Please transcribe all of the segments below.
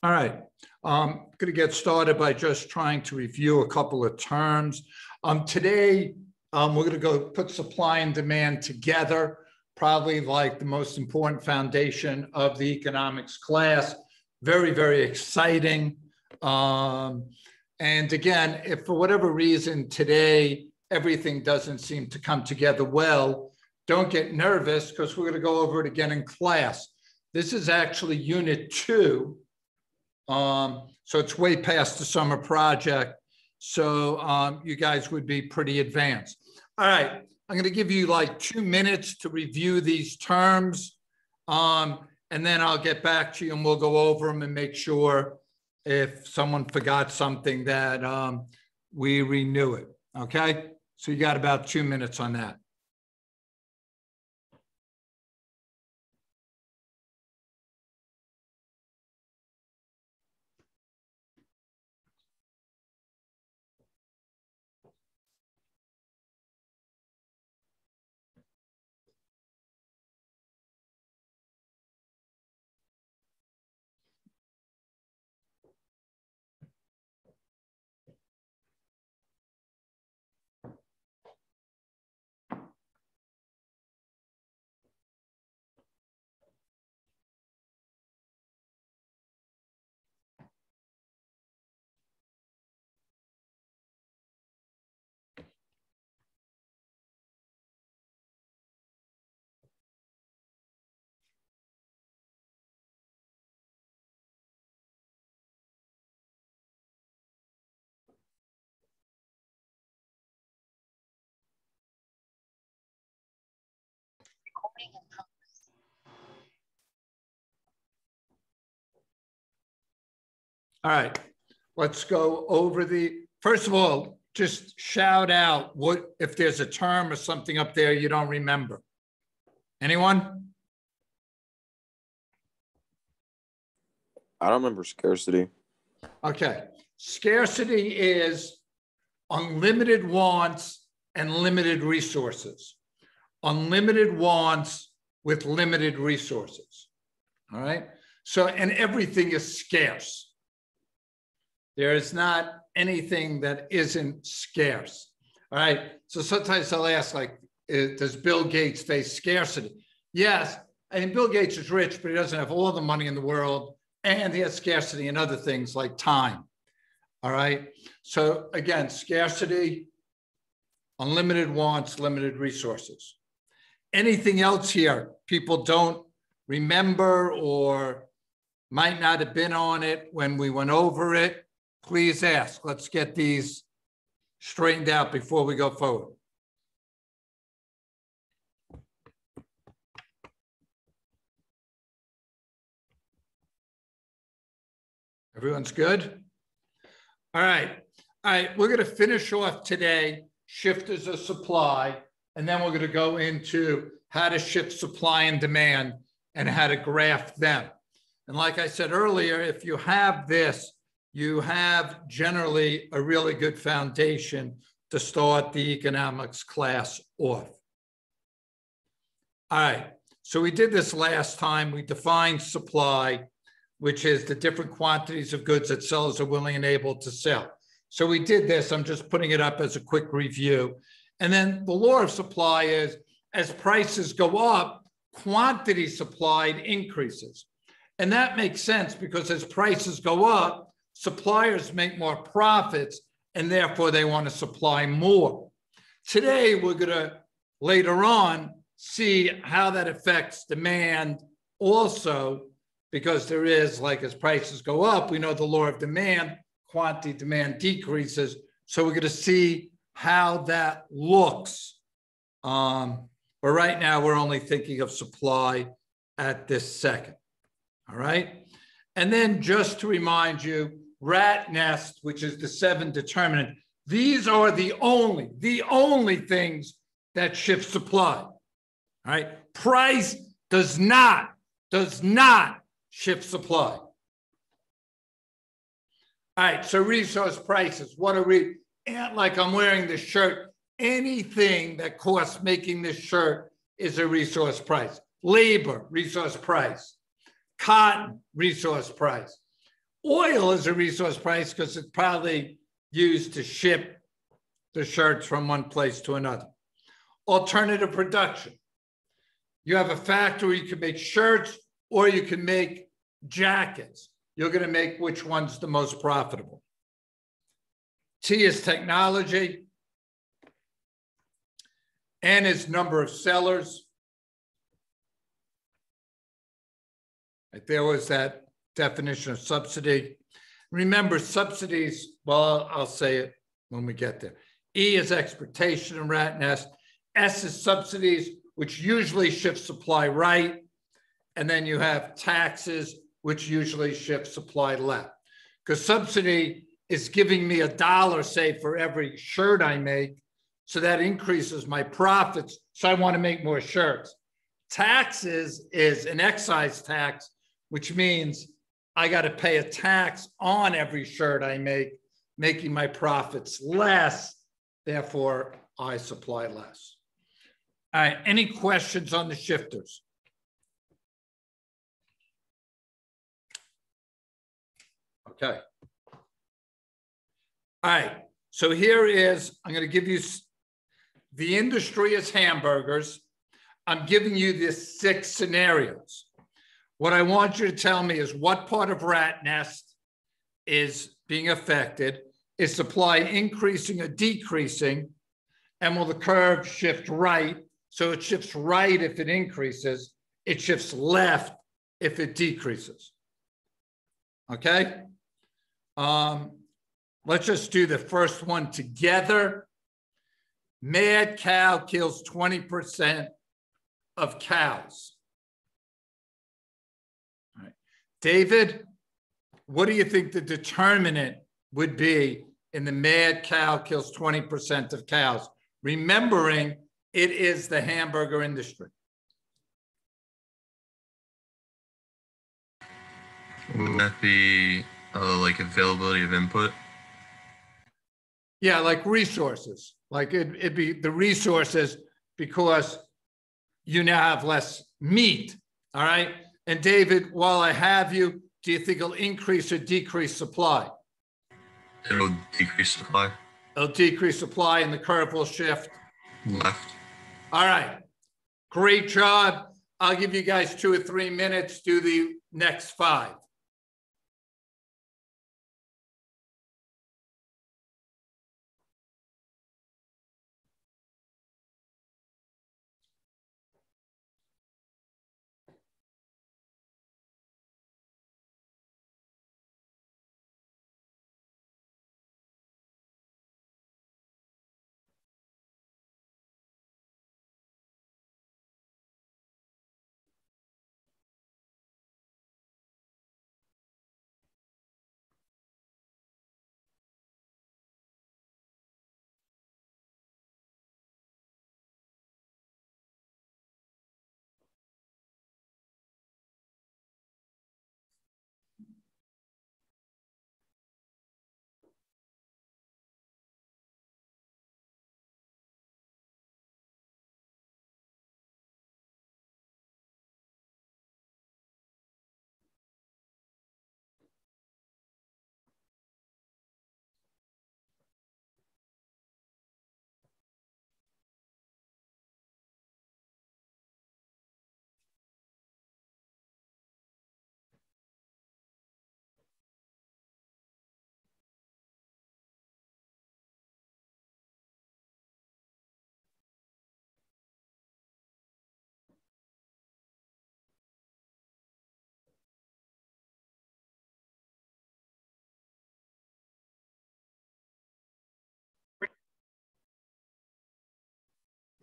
All right. I'm going to get started by just trying to review a couple of terms. Today, we're going to go put supply and demand together, probably like the most important foundation of the economics class. Very, very exciting. And again, if for whatever reason today everything doesn't seem to come together well, don't get nervous because we're going to go over it again in class. This is actually Unit 2. So it's way past the summer project. So you guys would be pretty advanced. All right, I'm going to give you like 2 minutes to review these terms. And then I'll get back to you and we'll go over them and make sure if someone forgot something that we renew it. Okay, so you got about 2 minutes on that. All right, let's go over first of all, just shout out what if there's a term or something up there you don't remember. Anyone? I don't remember scarcity. Okay, scarcity is unlimited wants and limited resources. Unlimited wants with limited resources. All right, so and everything is scarce. There is not anything that isn't scarce. All right. So sometimes I'll ask, like, does Bill Gates face scarcity? Yes. I mean, Bill Gates is rich, but he doesn't have all the money in the world. And he has scarcity in other things like time. All right. So again, scarcity, unlimited wants, limited resources. Anything else here people don't remember or might not have been on it when we went over it? Please ask. Let's get these straightened out before we go forward. Everyone's good? All right. All right. We're going to finish off today, shifters of supply, and then we're going to go into how to shift supply and demand and how to graph them. And like I said earlier, if you have this, you have generally a really good foundation to start the economics class off. All right, so we did this last time. We defined supply, which is the different quantities of goods that sellers are willing and able to sell. So we did this. I'm just putting it up as a quick review. And then the law of supply is as prices go up, quantity supplied increases. And that makes sense because as prices go up, suppliers make more profits, and therefore they want to supply more. Today, we're going to, later on, see how that affects demand also, because there is, like, as prices go up, we know the law of demand, quantity demand decreases. So we're going to see how that looks. But right now, we're only thinking of supply at this second. All right? And then just to remind you, rat nest, which is the 7 determinant, these are the only things that shift supply. All right. Price does not shift supply. All right. So resource prices. What are we? Like I'm wearing this shirt. Anything that costs making this shirt is a resource price. Labor, resource price. Cotton, resource price. Oil is a resource price because it's probably used to ship the shirts from one place to another. Alternative production. You have a factory, you can make shirts or you can make jackets. You're going to make which one's the most profitable. T is technology. N is number of sellers. Right, there was that definition of subsidy. Remember, subsidies, well, I'll say it when we get there. E is exportation and rat nest. S is subsidies, which usually shift supply right. And then you have taxes, which usually shift supply left. Because subsidy is giving me $1, say, for every shirt I make. So that increases my profits. So I want to make more shirts. Taxes is an excise tax, which means I got to pay a tax on every shirt I make, making my profits less. Therefore, I supply less. All right, any questions on the shifters? Okay. All right, so here is, I'm going to give you, the industry is hamburgers. I'm giving you these 6 scenarios. What I want you to tell me is what part of rat nest is being affected? Is supply increasing or decreasing? And will the curve shift right? So it shifts right if it increases. It shifts left if it decreases. Okay? Let's just do the first one together. Mad cow kills 20% of cows. All right. David, what do you think the determinant would be in the mad cow kills 20% of cows? Remembering it is the hamburger industry. Would that be like availability of input? Yeah, like resources. Like it'd be the resources because you now have less meat. All right. And David, while I have you, do you think it'll increase or decrease supply? It'll decrease supply. It'll decrease supply and the curve will shift Left. All right. Great job. I'll give you guys 2 or 3 minutes. Do the next 5.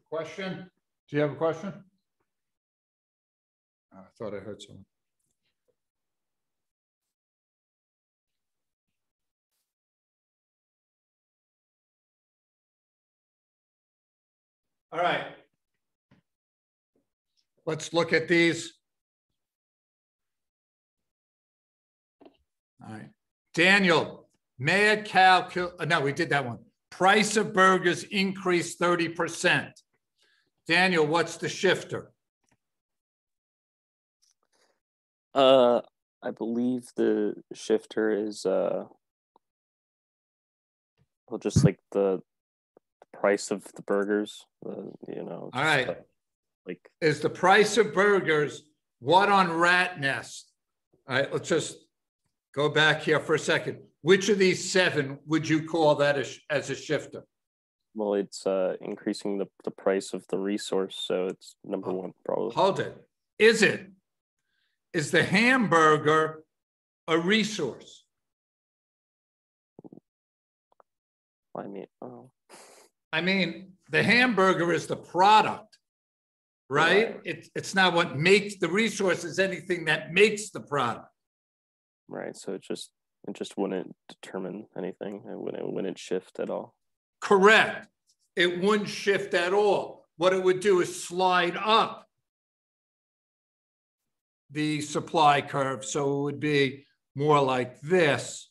Question? Do you have a question? I thought I heard someone. All right. Let's look at these. All right. Daniel, mad cow kill. No, we did that one. Price of burgers increased 30%. Daniel, what's the shifter? I believe the shifter is well, just like the price of the burgers. All right. Like, is the price of burgers what on rat nest? All right, let's just go back here for a second. Which of these 7 would you call that as a shifter? well, it's increasing the price of the resource, so it's number 1 probably. Hold it. Is it? Is the hamburger a resource? I mean, oh. I mean, the hamburger is the product, right? Right. It's not what makes the resource, is anything that makes the product. Right, so it just wouldn't determine anything. It wouldn't shift at all. Correct. It wouldn't shift at all. What it would do is slide up the supply curve. So it would be more like this.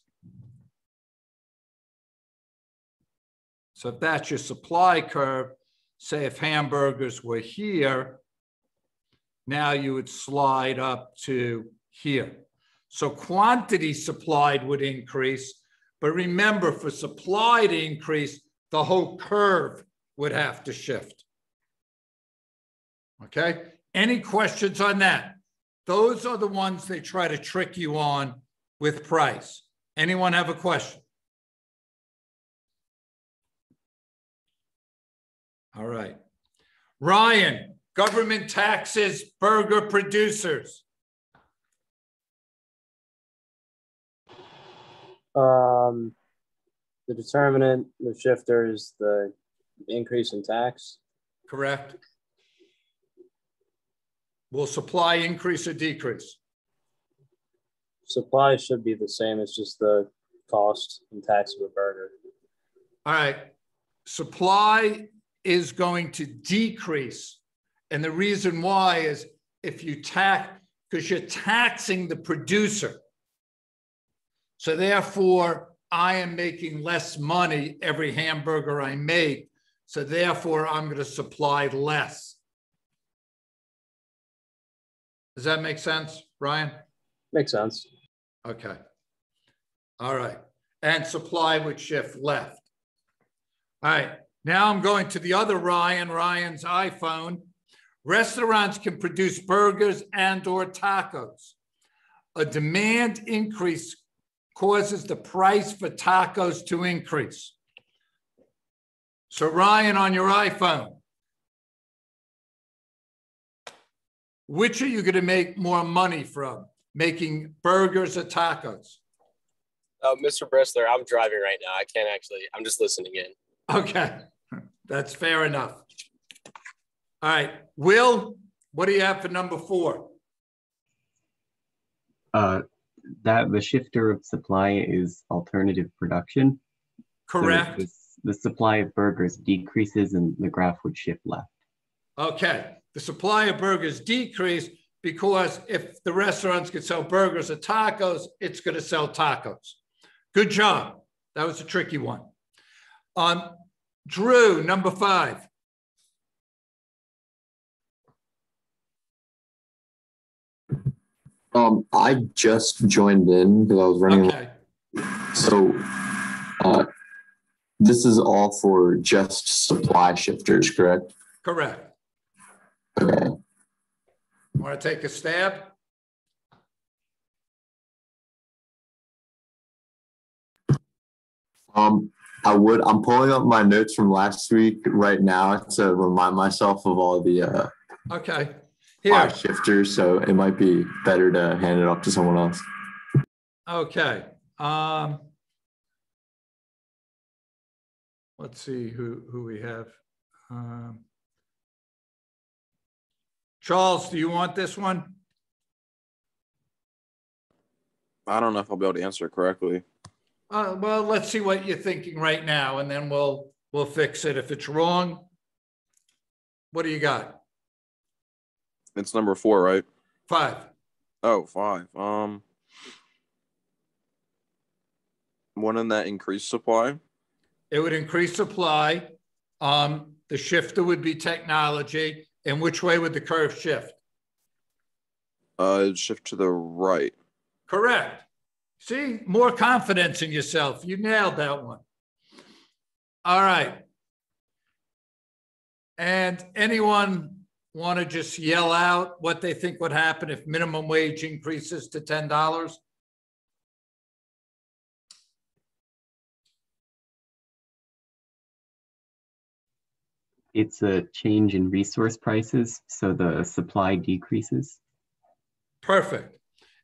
So if that's your supply curve, say if hamburgers were here, now you would slide up to here. So quantity supplied would increase, but remember, for supply to increase, the whole curve would have to shift. Okay, any questions on that? Those are the ones they try to trick you on with price. Anyone have a question? All right. Ryan, government taxes, burger producers. The determinant, the shifter is the increase in tax. Correct. Will supply increase or decrease? Supply should be the same. It's just the cost and tax of a burger. All right. Supply is going to decrease. And the reason why is if you tax, because you're taxing the producer. So therefore, I am making less money every hamburger I make. So therefore, I'm going to supply less. Does that make sense, Ryan? Makes sense. Okay. All right. And supply would shift left. All right. Now I'm going to the other Ryan's iPhone. Restaurants can produce burgers and or tacos. A demand increase causes the price for tacos to increase. So Ryan, on your iPhone, which are you going to make more money from? Making burgers or tacos? Mr. Bristler, I'm driving right now. I can't actually, I'm just listening in. Okay, that's fair enough. All right, Will, what do you have for number 4? That the shifter of supply is alternative production. Correct. So the supply of burgers decreases and the graph would shift left. Okay, the supply of burgers decrease because if the restaurants could sell burgers or tacos, it's going to sell tacos. Good job. That was a tricky one. Drew, number 5. I just joined in because I was running. Okay. So, this is all for just supply shifters, correct? Correct. Okay. Want to take a stab? I would. I'm pulling up my notes from last week right now to remind myself of all the Okay. supply Here. shifters. So it might be better to hand it off to someone else. Okay. Let's see who we have. Charles, do you want this one? I don't know if I'll be able to answer it correctly. Well, let's see what you're thinking right now, and then we'll fix it. If it's wrong, what do you got? It's number 4, right? 5. Oh, 5. Wouldn't that increase supply? It would increase supply. The shifter would be technology. And which way would the curve shift? It'd shift to the right. Correct. See, more confidence in yourself. You nailed that one. All right. And anyone want to just yell out what they think would happen if minimum wage increases to $10? It's a change in resource prices, so the supply decreases. Perfect.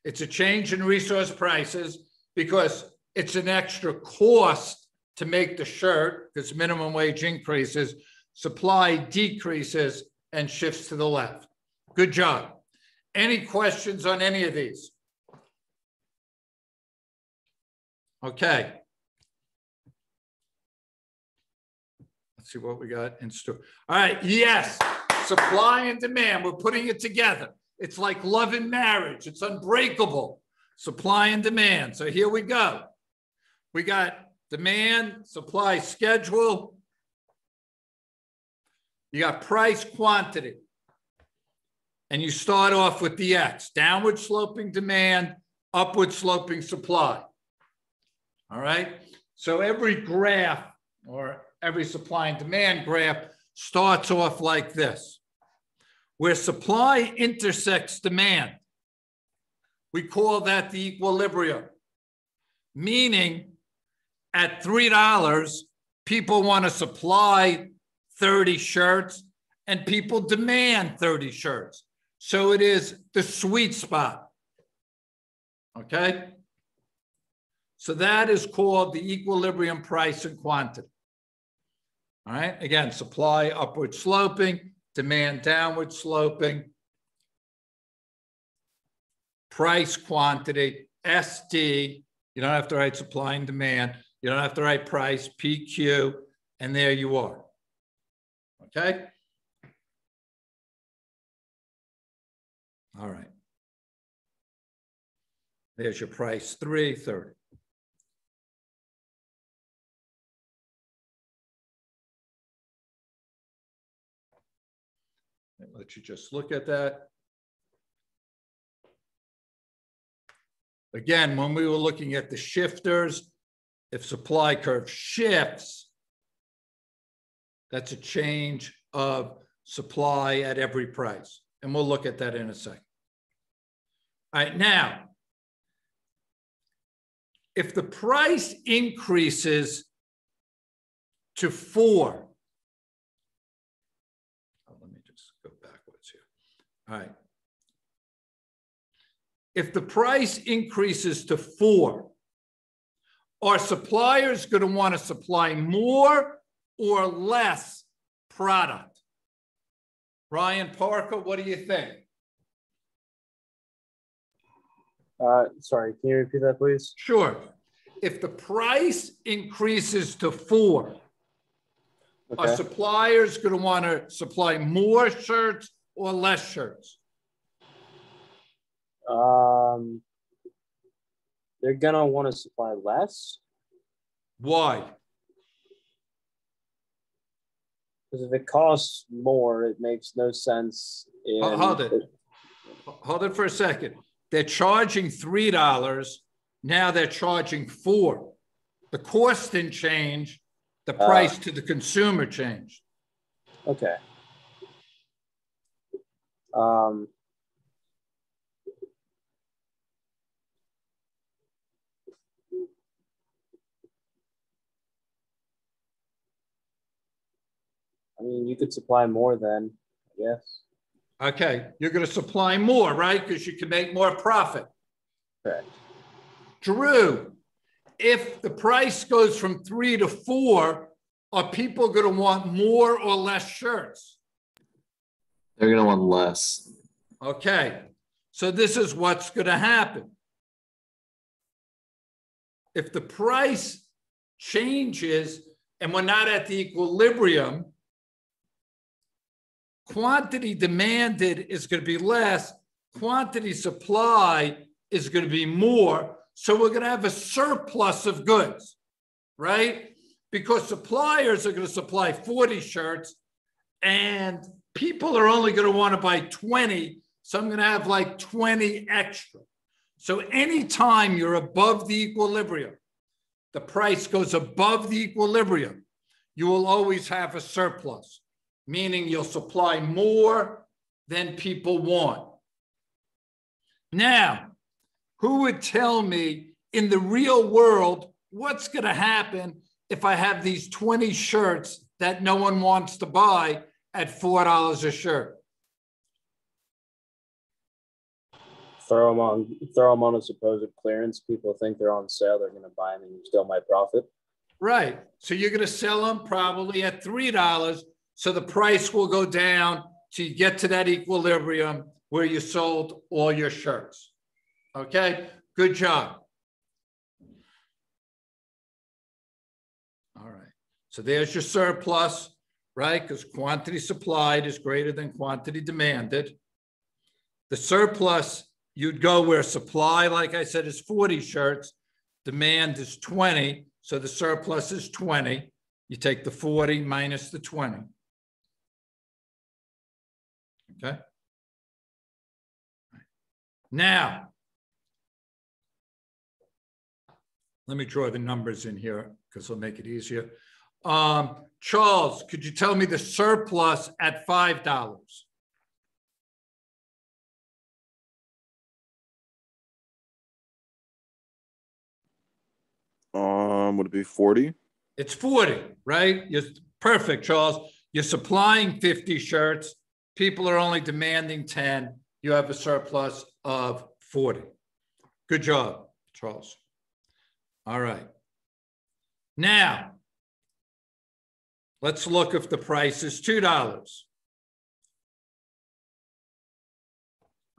It's a change in resource prices because it's an extra cost to make the shirt because minimum wage increases, supply decreases and shifts to the left. Good job. Any questions on any of these? Okay. Let's see what we got in store. All right. Yes. Supply and demand. We're putting it together. It's like love and marriage. It's unbreakable. Supply and demand. So here we go. We got demand, supply schedule. You got price, quantity. And you start off with the X, downward sloping demand, upward sloping supply. All right. So every graph or every supply and demand graph starts off like this. Where supply intersects demand, we call that the equilibrium. Meaning at $3, people want to supply 30 shirts and people demand 30 shirts. So it is the sweet spot. Okay? So that is called the equilibrium price and quantity. All right? Again, supply upward sloping, demand downward sloping, price quantity, SD, you don't have to write supply and demand, you don't have to write price, PQ, and there you are. Okay? All right. There's your price, $3.30. I'll let you just look at that. Again, when we were looking at the shifters, if supply curve shifts, that's a change of supply at every price. And we'll look at that in a second. All right, now, if the price increases to 4, let me just go backwards here. All right. If the price increases to 4, are suppliers going to want to supply more or less product? Ryan Parker, what do you think? Sorry, can you repeat that, please? Sure. If the price increases to 4, Okay. are suppliers going to want to supply more shirts or less shirts? They're gonna want to supply less Why? because if it costs more, it makes no sense. Hold it for a second. They're charging $3. Now they're charging $4. The cost didn't change. The price to the consumer changed. Okay. I mean, you could supply more then, I guess. Okay, you're going to supply more, right? Because you can make more profit. Correct. Drew, if the price goes from 3 to 4, are people going to want more or less shirts? They're going to want less. Okay, so this is what's going to happen. If the price changes and we're not at the equilibrium, quantity demanded is going to be less, quantity supply is going to be more. So we're going to have a surplus of goods, right? Because suppliers are going to supply 40 shirts and people are only going to want to buy 20. So I'm going to have like 20 extra. So anytime you're above the equilibrium, the price goes above the equilibrium, you will always have a surplus, meaning you'll supply more than people want. Now, who would tell me in the real world what's going to happen if I have these 20 shirts that no one wants to buy at $4 a shirt? Throw them on a supposed clearance. People think they're on sale. They're going to buy them and you steal my profit. Right. So you're going to sell them probably at $3. So the price will go down till you get to that equilibrium where you sold all your shirts. Okay. Good job. All right. So there's your surplus, right? Because quantity supplied is greater than quantity demanded. The surplus, you'd go where supply, like I said, is 40 shirts. Demand is 20. So the surplus is 20. You take the 40 minus the 20. Okay. Now, let me draw the numbers in here because it'll make it easier. Charles, could you tell me the surplus at $5? Would it be 40? It's 40, right? You're perfect, Charles. You're supplying 50 shirts. People are only demanding 10. You have a surplus of 40. Good job, Charles. All right. Now, let's look if the price is $2. All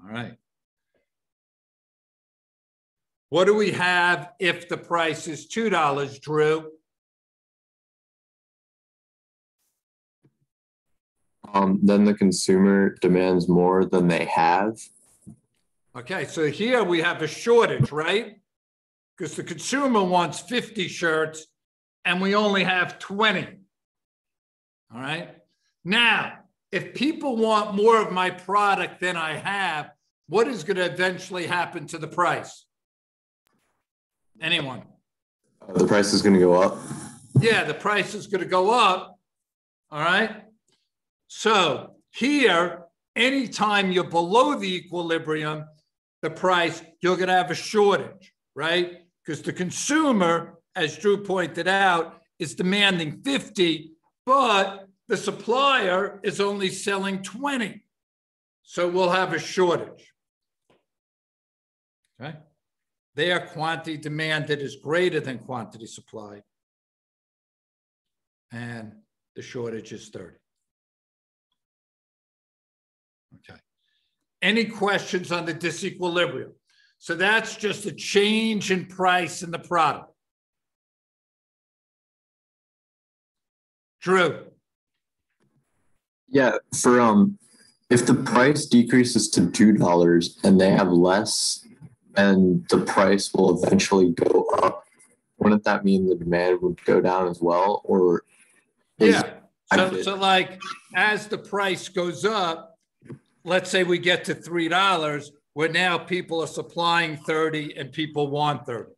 right. What do we have if the price is $2, Drew? Then the consumer demands more than they have. Okay, so here we have a shortage, right? Because the consumer wants 50 shirts and we only have 20. All right. Now, if people want more of my product than I have, what is going to eventually happen to the price? Anyone? The price is going to go up. Yeah, the price is going to go up. All right. So here, anytime you're below the equilibrium, the price, you're going to have a shortage, right? Because the consumer, as Drew pointed out, is demanding 50, but the supplier is only selling 20. So we'll have a shortage. Okay. Their quantity demanded is greater than quantity supplied. And the shortage is 30. Okay. Any questions on the disequilibrium? So that's just a change in price in the product. Drew. Yeah, for if the price decreases to $2 and they have less, and the price will eventually go up, wouldn't that mean the demand would go down as well? Or yeah, so like as the price goes up, let's say we get to $3, where now people are supplying 30 and people want 30.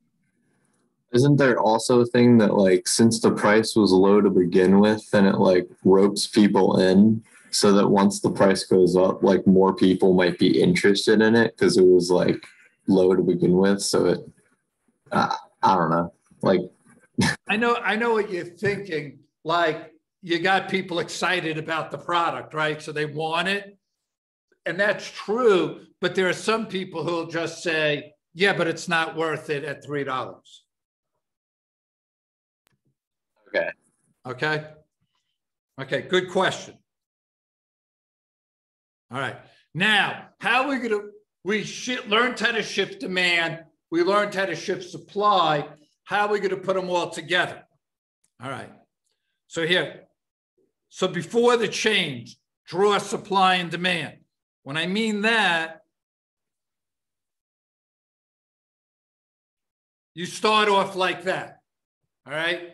Isn't there also a thing that, like, since the price was low to begin with, then it like ropes people in so that once the price goes up, like more people might be interested in it because it was like low to begin with. So it, I don't know. Like, I know what you're thinking. Like you got people excited about the product, right? So they want it. And that's true. But there are some people who'll just say, yeah, but it's not worth it at $3. okay. Okay. Okay. Good question. All right. Now, how are we going to, learned how to shift demand. We learned how to shift supply. How are we going to put them all together? All right. So here, so before the change, draw supply and demand. When I mean that, you start off like that. All right.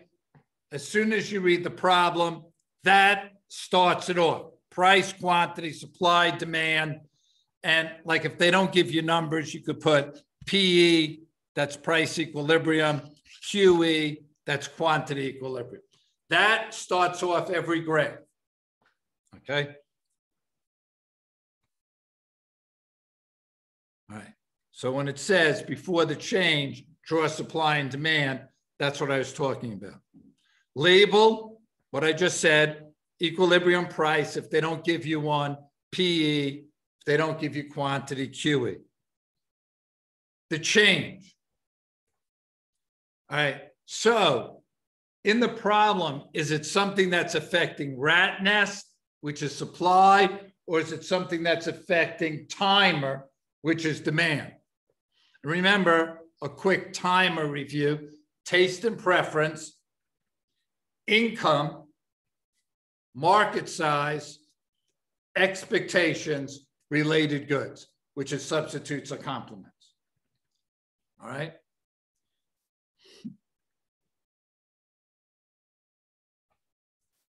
As soon as you read the problem, that starts it off. Price, quantity, supply, demand. And like if they don't give you numbers, you could put PE, that's price equilibrium. QE, that's quantity equilibrium. That starts off every graph, okay? All right, so when it says before the change, draw supply and demand, that's what I was talking about. Label, what I just said, equilibrium price, if they don't give you one, PE, if they don't give you quantity, QE. The change. All right, so in the problem, is it something that's affecting rat nest, which is supply, or is it something that's affecting timer, which is demand? Remember, a quick timer review, taste and preference, income, market size, expectations, related goods, which is substitutes or complements. All right.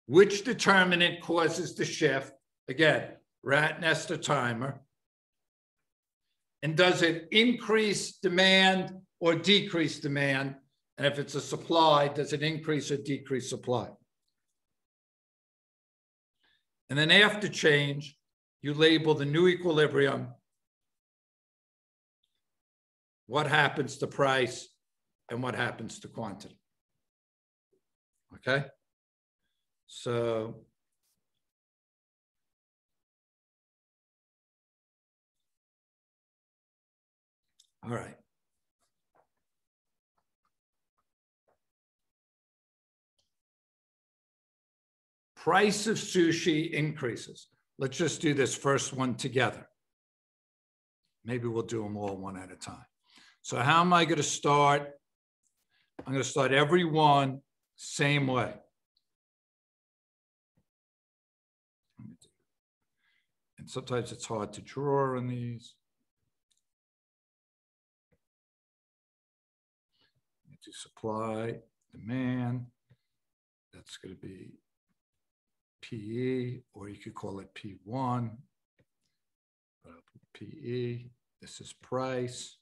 Which determinant causes the shift? Again, rat nest or timer. And does it increase demand or decrease demand? And if it's a supply, does it increase or decrease supply? And then after change, you label the new equilibrium. What happens to price and what happens to quantity? Okay? So all right. Price of sushi increases. Let's just do this first one together. Maybe we'll do them all one at a time. So how am I going to start? I'm going to start every one same way. And sometimes it's hard to draw on these. To supply, demand, that's going to be PE, or you could call it P1. PE, this is price,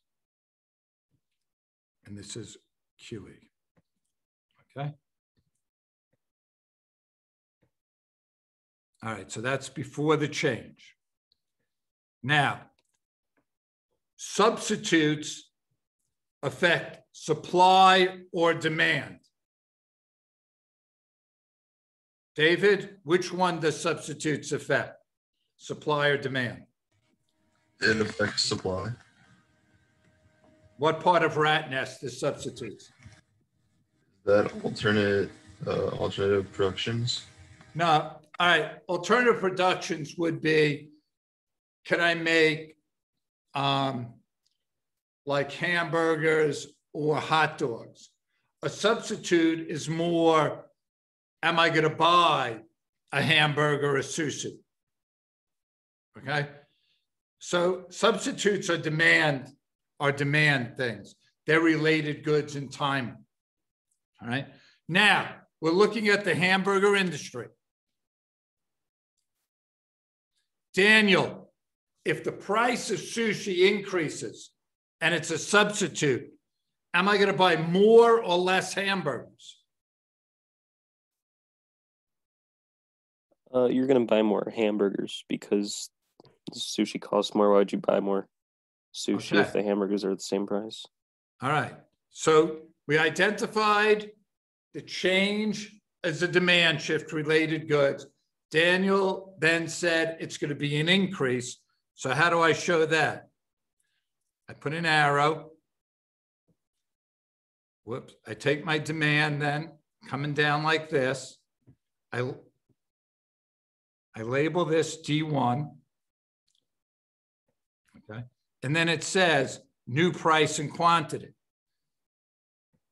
and this is QE, okay? All right, so that's before the change. Now, substitutes affect supply or demand. David, which one does substitutes affect? Supply or demand? It affects supply. What part of rat nest is substitutes? That alternative productions. No, all right, alternative productions would be, can I make like hamburgers or hot dogs? A substitute is more, am I going to buy a hamburger or sushi? Okay. So substitutes are demand things. They're related goods in time. All right. Now we're looking at the hamburger industry. Daniel, if the price of sushi increases and it's a substitute, am I going to buy more or less hamburgers? You're going to buy more hamburgers because sushi costs more. Why would you buy more sushi if the hamburgers are the same price? All right. So we identified the change as a demand shift related goods. Daniel then said it's going to be an increase. So how do I show that? I put an arrow. Whoops. I take my demand then, coming down like this. I label this D1. Okay. And then it says new price and quantity.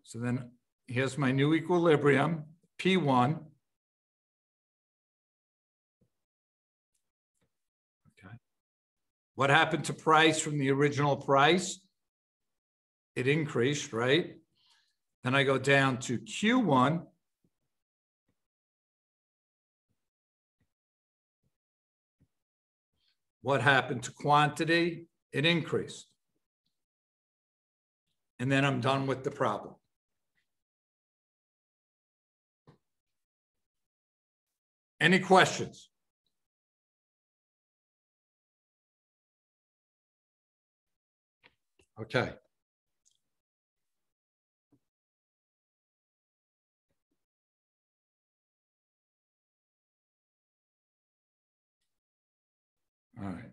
So then here's my new equilibrium, P1. Okay. What happened to price from the original price? It increased, right? Then I go down to Q1. What happened to quantity? It increased. and then I'm done with the problem. Any questions? Okay. All right.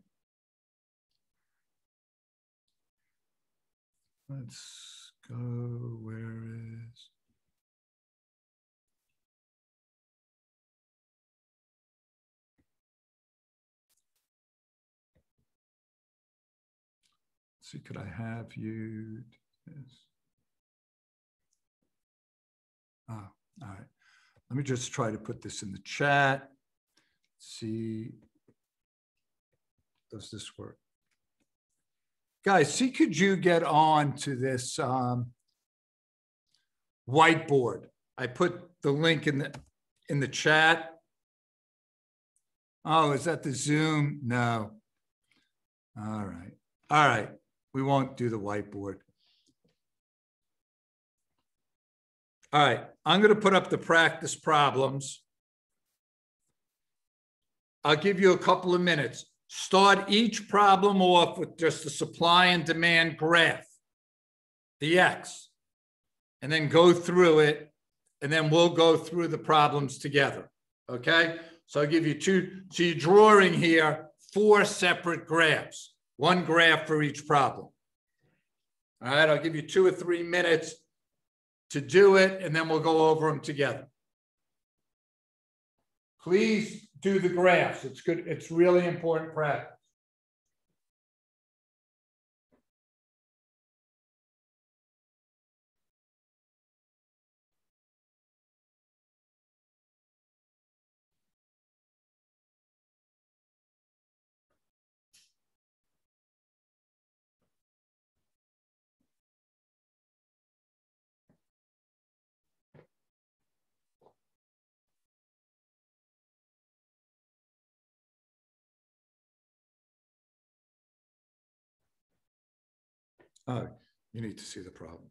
Let's go. Where is? Let's see, could I have you? This? Oh, all right. Let me just try to put this in the chat. See, does this work? Guys, see, could you get on to this whiteboard? I put the link in the chat. Oh, is that the Zoom? No. All right. All right. We won't do the whiteboard. All right. I'm going to put up the practice problems. I'll give you a couple of minutes. Start each problem off with just the supply and demand graph, the X, and then go through it, and then we'll go through the problems together, okay? So I'll give you two. So you're drawing here 4 separate graphs, 1 graph for each problem. All right, I'll give you 2 or 3 minutes to do it, and then we'll go over them together. Please do the graphs. It's good. It's really important practice. Oh, you need to see the problems.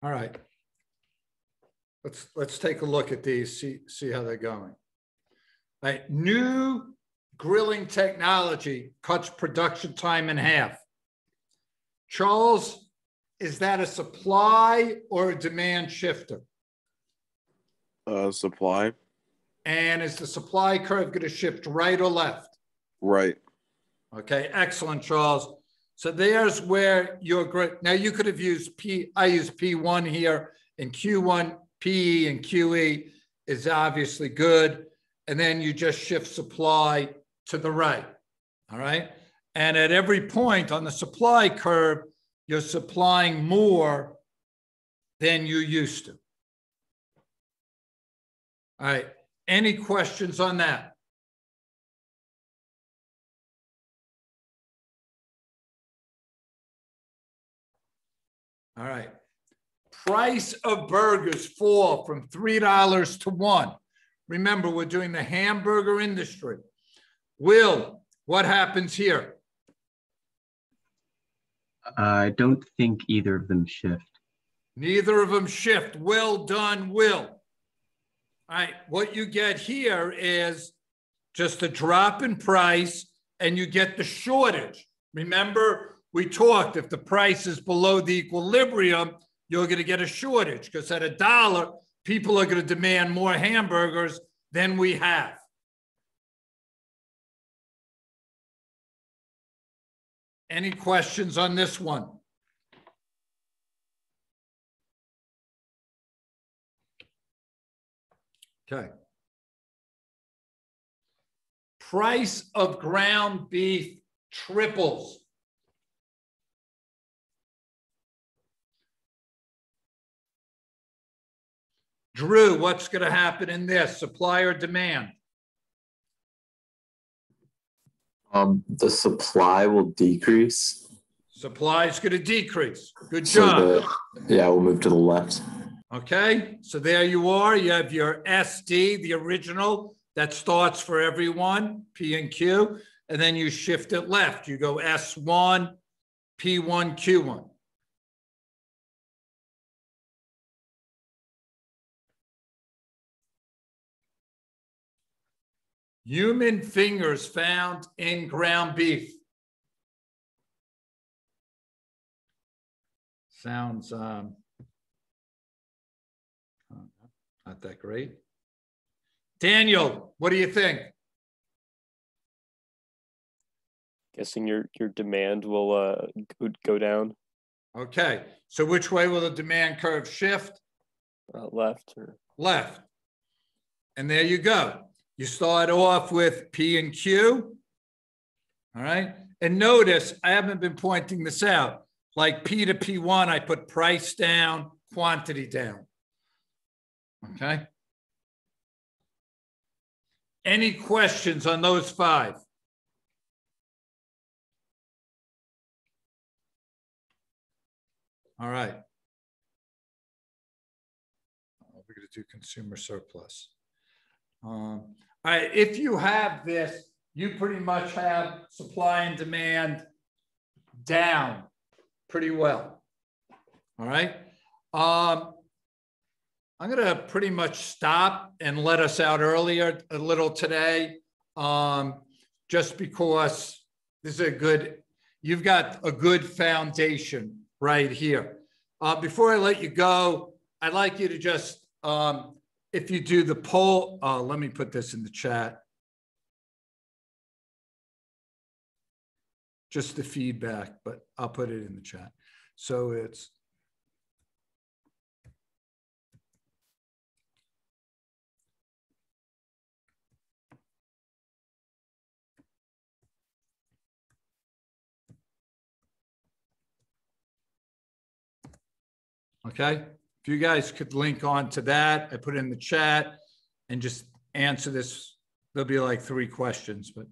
All right. Let's take a look at these, see how they're going. All right. New grilling technology cuts production time in half. Charles, is that a supply or a demand shifter? Supply. And is the supply curve going to shift right or left? Right. Okay, excellent, Charles. So there's where you're great. Now you could have used I use P1 here, and Q1, PE and QE is obviously good. And then you just shift supply to the right. All right. And at every point on the supply curve, you're supplying more than you used to. All right. Any questions on that? All right. Price of burgers fall from $3 to $1. Remember, we're doing the hamburger industry. Will, what happens here? I don't think either of them shift. Neither of them shift. Well done, Will. All right, what you get here is just a drop in price and you get the shortage. Remember, we talked if the price is below the equilibrium, you're going to get a shortage because at $1, people are going to demand more hamburgers than we have. Any questions on this one? Okay. Price of ground beef triples. Drew, what's going to happen in this? Supply or demand? The supply will decrease. Supply is going to decrease. Good job. So we'll move to the left. Okay, so there you are. You have your SD, the original, that starts for everyone, P and Q, and then you shift it left. You go S1, P1, Q1. Human fingers found in ground beef. Sounds not that great. Daniel, what do you think? Guessing your demand will go down. Okay, so which way will the demand curve shift? Left or left. And there you go. You start off with P and Q. All right. And notice I haven't been pointing this out. Like P to P1, I put price down, quantity down. Okay. Any questions on those five? All right. We're going to do consumer surplus. All right. If you have this, you pretty much have supply and demand down pretty well. All right. I'm going to pretty much stop and let us out earlier a little today, just because this is you've got a good foundation right here. Before I let you go, I'd like you to just, if you do the poll, let me put this in the chat. Just the feedback, but I'll put it in the chat. So it's okay. If you guys could link on to that, I put it in the chat and just answer this. There'll be like 3 questions, but.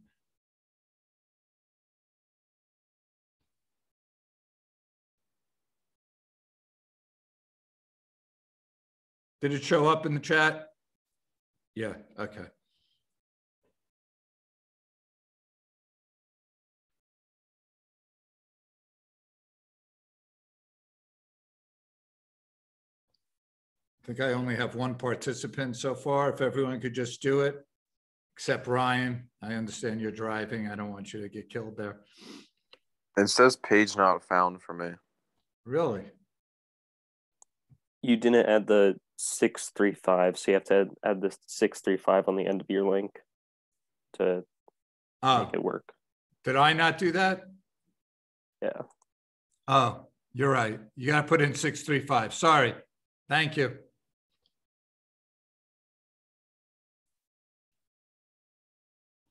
Did it show up in the chat? Yeah, okay. I think I only have one participant so far. If everyone could just do it, except Ryan. I understand you're driving. I don't want you to get killed there. It says page not found for me. Really? You didn't add the 635, so you have to add the 635 on the end of your link to make it work. Did I not do that? Yeah. Oh, you're right. You got to put in 635. Sorry. Thank you.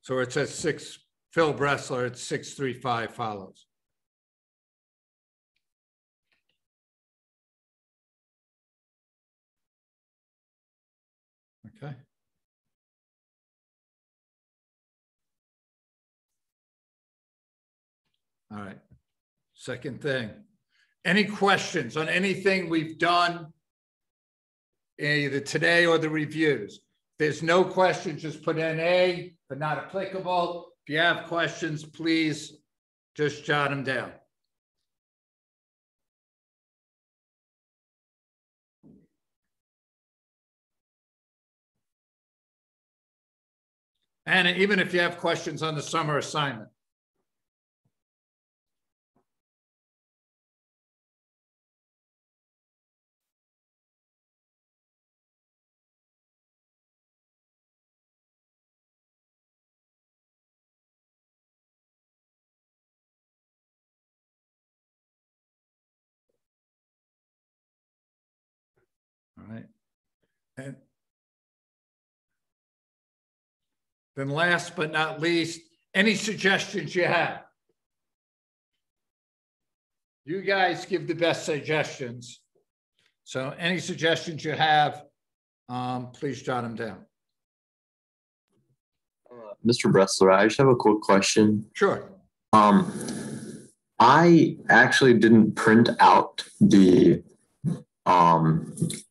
So it says Phil Bressler, it's 635 follows. Okay. All right. Second thing. Any questions on anything we've done either today or the reviews? If there's no questions, just put NA, but not applicable. If you have questions, please just jot them down. And even if you have questions on the summer assignment. All right. And then last but not least, any suggestions you have? You guys give the best suggestions. So any suggestions you have, please jot them down. Mr. Bressler, I just have a quick question. Sure. I actually didn't print out the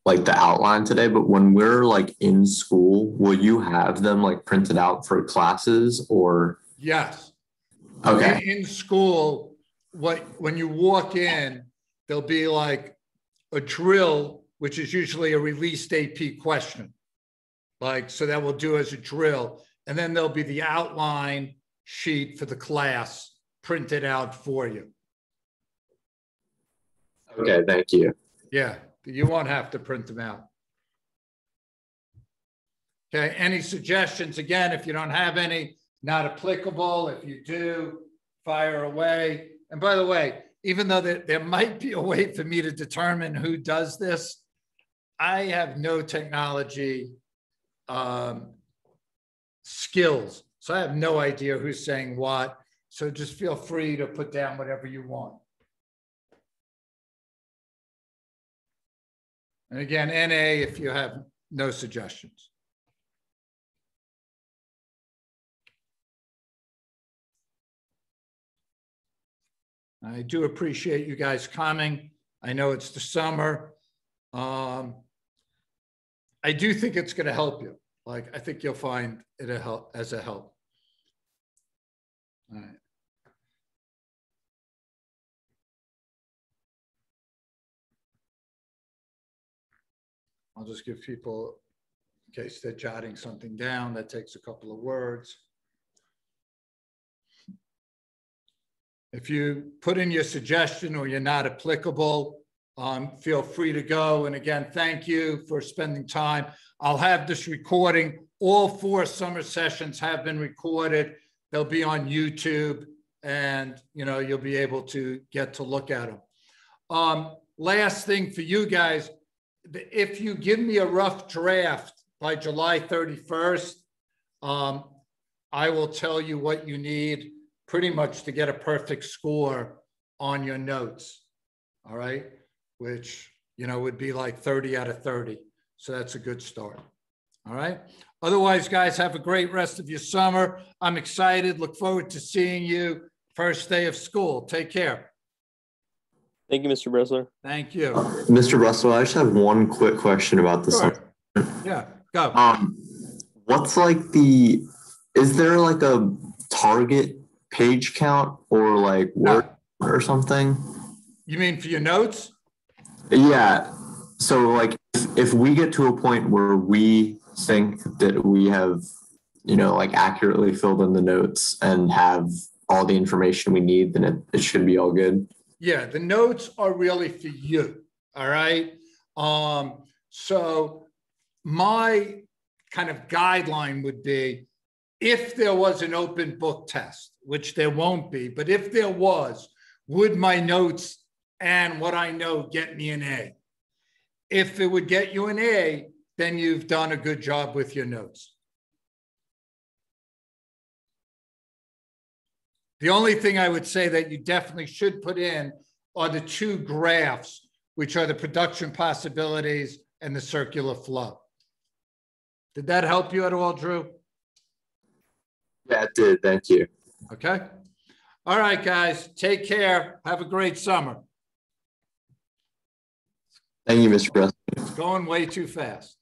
like the outline today, but when we're like in school, will you have them like printed out for classes or? Yes. Okay. In school, when you walk in, there'll be like a drill, which is usually a released AP question. Like, so that will do as a drill. And then there'll be the outline sheet for the class printed out for you. Okay, thank you. Yeah, you won't have to print them out. Okay, any suggestions? Again, if you don't have any, not applicable. If you do, fire away. And by the way, even though there might be a way for me to determine who does this, I have no technology skills. So I have no idea who's saying what. So just feel free to put down whatever you want. And again, NA if you have no suggestions. I do appreciate you guys coming. I know it's the summer. I do think it's going to help you. Like, I think you'll find it as a help. All right. I'll just give people, in case they're jotting something down, that takes a couple of words. If you put in your suggestion or you're not applicable, feel free to go. And again, thank you for spending time. I'll have this recording. All 4 summer sessions have been recorded. They'll be on YouTube and you'll be able to get to look at them. Last thing for you guys, if you give me a rough draft by July 31st, I will tell you what you need pretty much to get a perfect score on your notes. All right. Which, would be like 30 out of 30. So that's a good start. All right. Otherwise, guys, have a great rest of your summer. I'm excited. Look forward to seeing you first day of school. Take care. Thank you, Mr. Bressler. Thank you. Mr. Russell, I just have one quick question about this. Sure. Yeah, go. What's like is there like a target page count or like word or something? You mean for your notes? Yeah. So like if we get to a point where we think that we have, like accurately filled in the notes and have all the information we need, then it should be all good. Yeah, the notes are really for you. All right. So my kind of guideline would be, if there was an open book test, which there won't be, but if there was, would my notes and what I know get me an A? If it would get you an A, then you've done a good job with your notes. The only thing I would say that you definitely should put in are the two graphs, which are the production possibilities and the circular flow. Did that help you at all, Drew? Yeah, it did. Thank you. Okay. All right, guys. Take care. Have a great summer. Thank you, Mr. President. It's going way too fast.